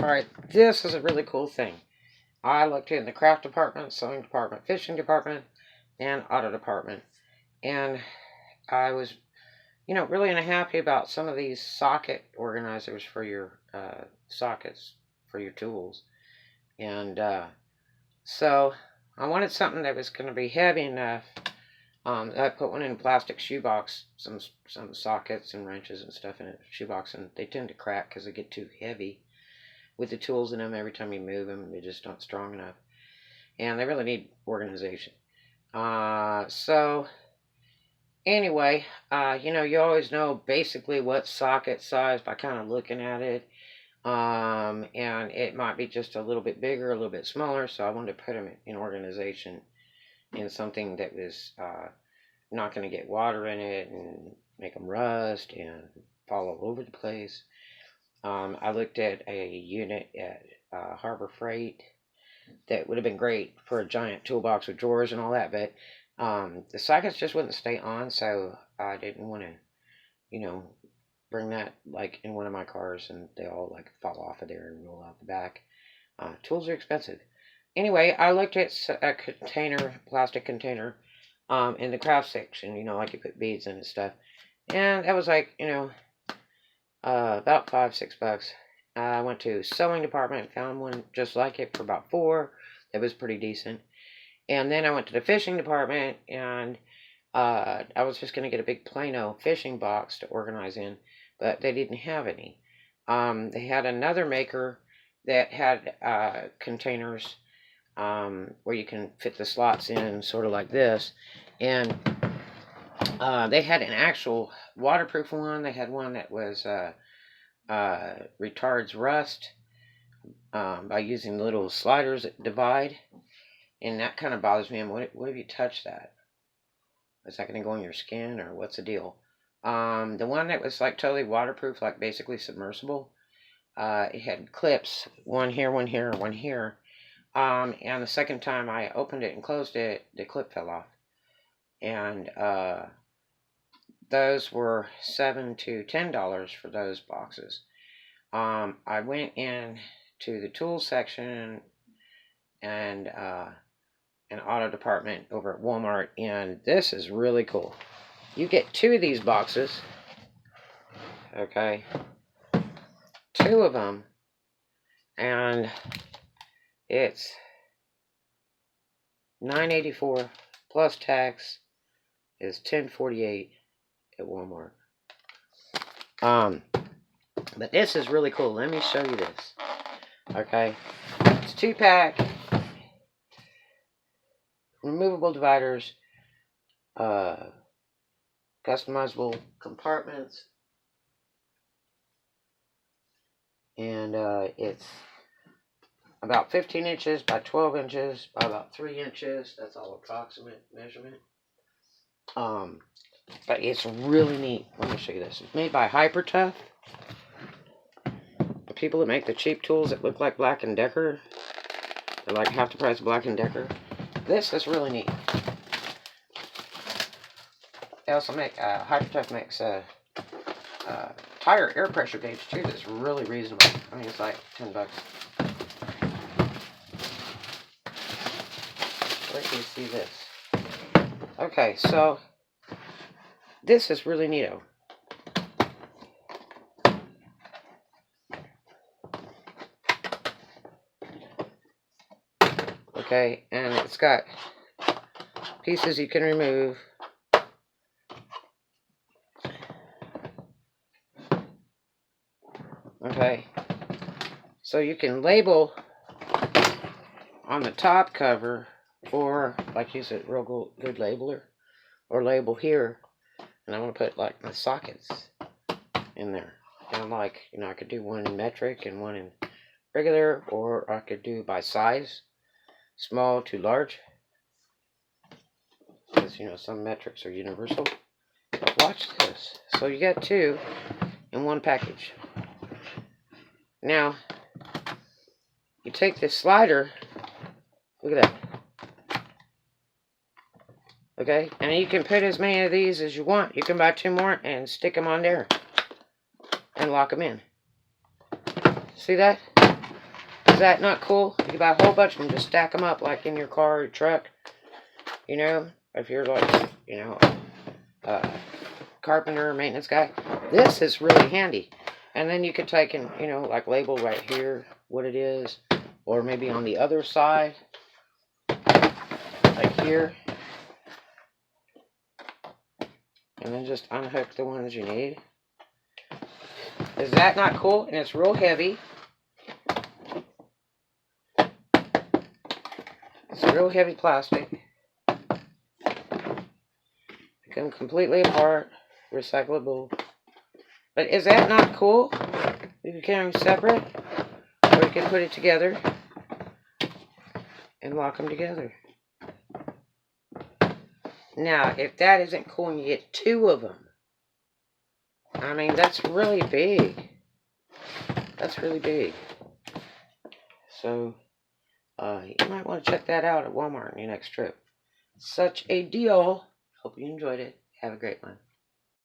Alright, this is a really cool thing. I looked in the craft department, sewing department, fishing department, and auto department. And I was, really unhappy about some of these socket organizers for your sockets for your tools. And so I wanted something that was going to be heavy enough. I put one in a plastic shoebox, some sockets and wrenches and stuff in a shoebox, and they tend to crack because they get too heavy with the tools in them. Every time you move them, they just aren't strong enough, and they really need organization. So anyway, you always know basically what socket size by kind of looking at it, and it might be just a little bit bigger, a little bit smaller. So I wanted to put them in organization in something that was not going to get water in it and make them rust and fall all over the place. I looked at a unit at Harbor Freight that would have been great for a giant toolbox with drawers and all that, but the sockets just wouldn't stay on, so I didn't want to, bring that like in one of my cars and they all like fall off of there and roll out the back. Tools are expensive. Anyway, I looked at a container, plastic container, in the craft section, like you put beads in and stuff. And that was like, about $5-6. I went to sewing department, found one just like it for about $4. It was pretty decent. And then I went to the fishing department, and I was just going to get a big Plano fishing box to organize in, but they didn't have any. They had another maker that had containers where you can fit the slots in, sort of like this. And they had an actual waterproof one. They had one that was retards rust by using little sliders that divide. And that kind of bothers me. What if you touch that? Is that going to go in your skin, or what's the deal? The one that was like totally waterproof, like basically submersible, it had clips, one here, one here, one here. And the second time I opened it and closed it, the clip fell off. And those were $7 to $10 for those boxes. I went in to the tool section and an auto department over at Walmart, and this is really cool. You get 2 of these boxes, okay, 2 of them, and it's $9.84 plus tax is $10.48 at Walmart. But this is really cool. Let me show you this. Okay, it's 2-pack, removable dividers, customizable compartments, and it's about 15 inches by 12 inches by about 3 inches. That's all approximate measurement. But it's really neat. Let me show you this. It's made by Hyper-Tough. The people that make the cheap tools that look like Black & Decker, they're like half the price of Black & Decker. This is really neat. They also make, Hyper-Tough makes a tire air pressure gauge too that's really reasonable. I mean, it's like $10. Let me see this. Okay, so this is really neato. Okay, and it's got pieces you can remove. Okay, so you can label on the top cover, or like use a real good labeler, or label here. And I want to put like my sockets in there. And like, I could do one in metric and one in regular, or I could do by size, small to large. Because, some metrics are universal. But watch this. So you got 2 in one package. Now, you take this slider, look at that. Okay, and you can put as many of these as you want. You can buy 2 more and stick them on there and lock them in. See that? Is that not cool? You can buy a whole bunch of them, just stack them up like in your car or truck. You know, if you're like, you know, a carpenter or maintenance guy. This is really handy. And then you could take and, you know, like label right here what it is. Or maybe on the other side, like here. And then just unhook the ones you need. Is that not cool? And it's real heavy. It's real heavy plastic. Come completely apart. Recyclable. But is that not cool? You can carry them separate. Or you can put it together. And lock them together. Now, if that isn't cool and you get 2 of them. I mean, that's really big. That's really big. So, you might want to check that out at Walmart on your next trip. Such a deal. Hope you enjoyed it. Have a great one.